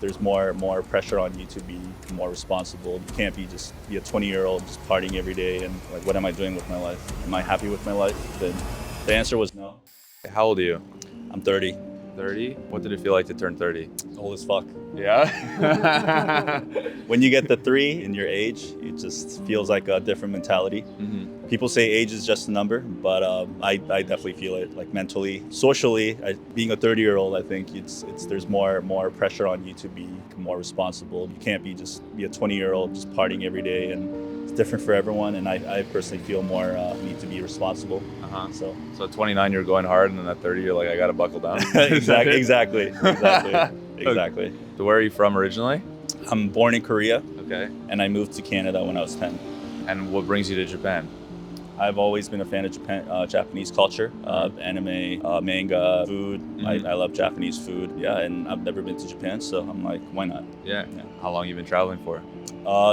there's more pressure on you to be more responsible. You can't be a 20-year-old just partying every day and like, what am I doing with my life? Am I happy with my life? Then the answer was no. How old are you? I'm 30. 30? What did it feel like to turn 30? Old as fuck. Yeah? When you get the 3 in your age, it just feels like a different mentality. People say age is just a number, but I definitely feel it, like mentally, socially. Being a 30-year-old, I think there's more pressure on you to be more responsible. You can't be a 20-year-old just partying every day, and it's different for everyone. And I personally feel more need to be responsible. So So at 29, you're going hard, and then at 30, you're like, I gotta buckle down. exactly. So where are you from originally? I'm born in Korea, Okay. and I moved to Canada when I was 10. And what brings you to Japan? I've always been a fan of Japanese culture, anime, manga, food. I love Japanese food. Yeah, and I've never been to Japan, so I'm like, why not? Yeah. How long you been traveling for?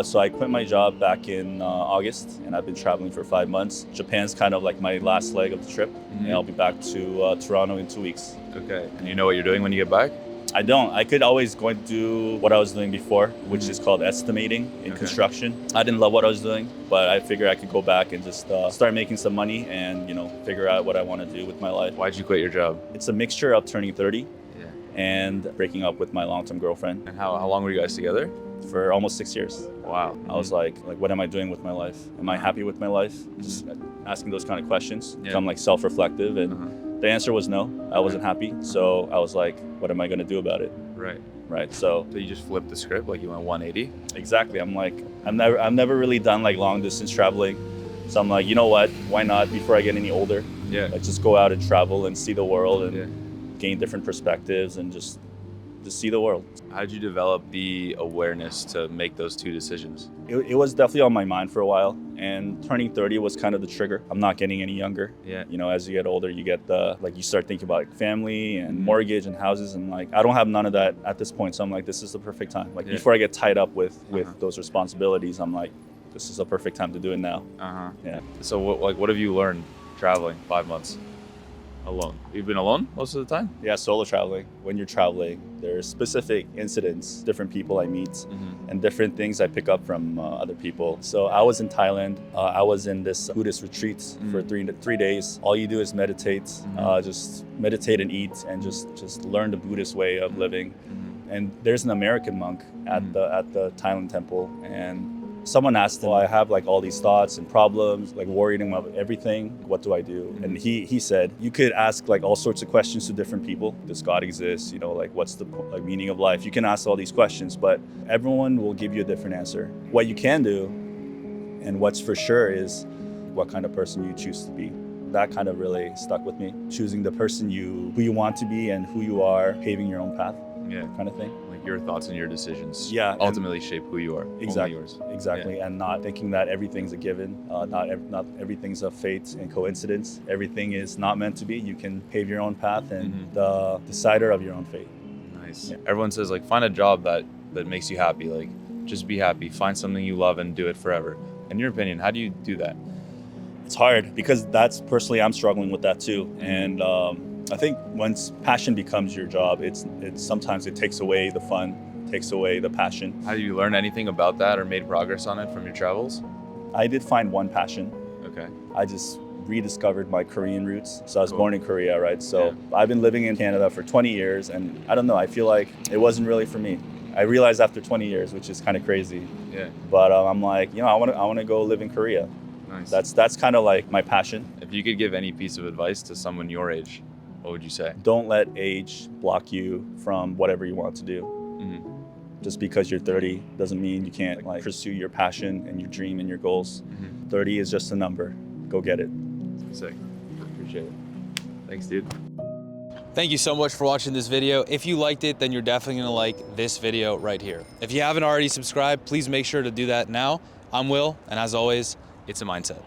So I quit my job back in August, and I've been traveling for 5 months. Japan's kind of like my last leg of the trip, and I'll be back to Toronto in 2 weeks. Okay. And you know what you're doing when you get back? I don't. I could always go and do what I was doing before, which is called estimating in construction. I didn't love what I was doing, but I figured I could go back and just start making some money and, figure out what I want to do with my life. Why'd you quit your job? It's a mixture of turning 30 and breaking up with my long-term girlfriend And how long were you guys together? for almost 6 years. Wow. I was like, what am I doing with my life? Am I happy with my life? Just asking those kind of questions. I'm like self-reflective, and the answer was no. I wasn't happy. So I was like, what am I going to do about it? Right. So So you just flipped the script, like you went 180? exactly. I'm like, I've never really done like long distance traveling. So I'm like, you know what? Why not before I get any older? Yeah. Like just go out and travel and see the world and gain different perspectives and just see the world. How did you develop the awareness to make those two decisions? It was definitely on my mind for a while, and turning 30 was kind of the trigger. I'm not getting any younger. Yeah. As you get older, you get you start thinking about like family and mortgage and houses, and like I don't have none of that at this point. So I'm like, this is the perfect time. Like before I get tied up with those responsibilities, I'm like, this is a perfect time to do it now. Yeah. So what have you learned traveling 5 months alone? You've been alone most of the time? Yeah, solo traveling. When you're traveling, there's specific incidents, different people I meet, and different things I pick up from other people. So I was in Thailand. I was in this Buddhist retreat for 3 days. All you do is meditate, just meditate and eat, and just learn the Buddhist way of living. And there's an American monk at the Thailand temple, and someone asked him, I have like all these thoughts and problems, like worrying about everything. What do I do? And he said, you could ask like all sorts of questions to different people. Does God exist? Like what's the meaning of life? You can ask all these questions, but everyone will give you a different answer. What you can do, and what's for sure, is what kind of person you choose to be. That kind of really stuck with me. Choosing the person who you want to be and who you are, paving your own path. Kind of thing. Like your thoughts and your decisions ultimately shape who you are. Exactly. Only yours. Exactly. And not thinking that everything's a given, not everything's a fate and coincidence. Everything is not meant to be. You can pave your own path and the decider of your own fate. Nice. Everyone says like find a job that makes you happy. Like just be happy. Find something you love and do it forever. In your opinion, how do you do that? It's hard because that's personally I'm struggling with that too. And I think once passion becomes your job, it's sometimes it takes away the fun, takes away the passion. Have you learned anything about that or made progress on it from your travels? I did find one passion. Okay. I just rediscovered my Korean roots. So I was born in Korea, right? So I've been living in Canada for 20 years, and I don't know, I feel like it wasn't really for me. I realized after 20 years, which is kind of crazy. Yeah. But I'm like, I want to go live in Korea. Nice. That's kind of like my passion. If you could give any piece of advice to someone your age, what would you say? Don't let age block you from whatever you want to do. Just because you're 30 doesn't mean you can't like pursue your passion and your dream and your goals. 30 is just a number. Go get it. Sick. Appreciate it. Thanks, dude. Thank you so much for watching this video. If you liked it, then you're definitely gonna like this video right here. If you haven't already subscribed, please make sure to do that now. I'm Will, and as always, it's a mindset.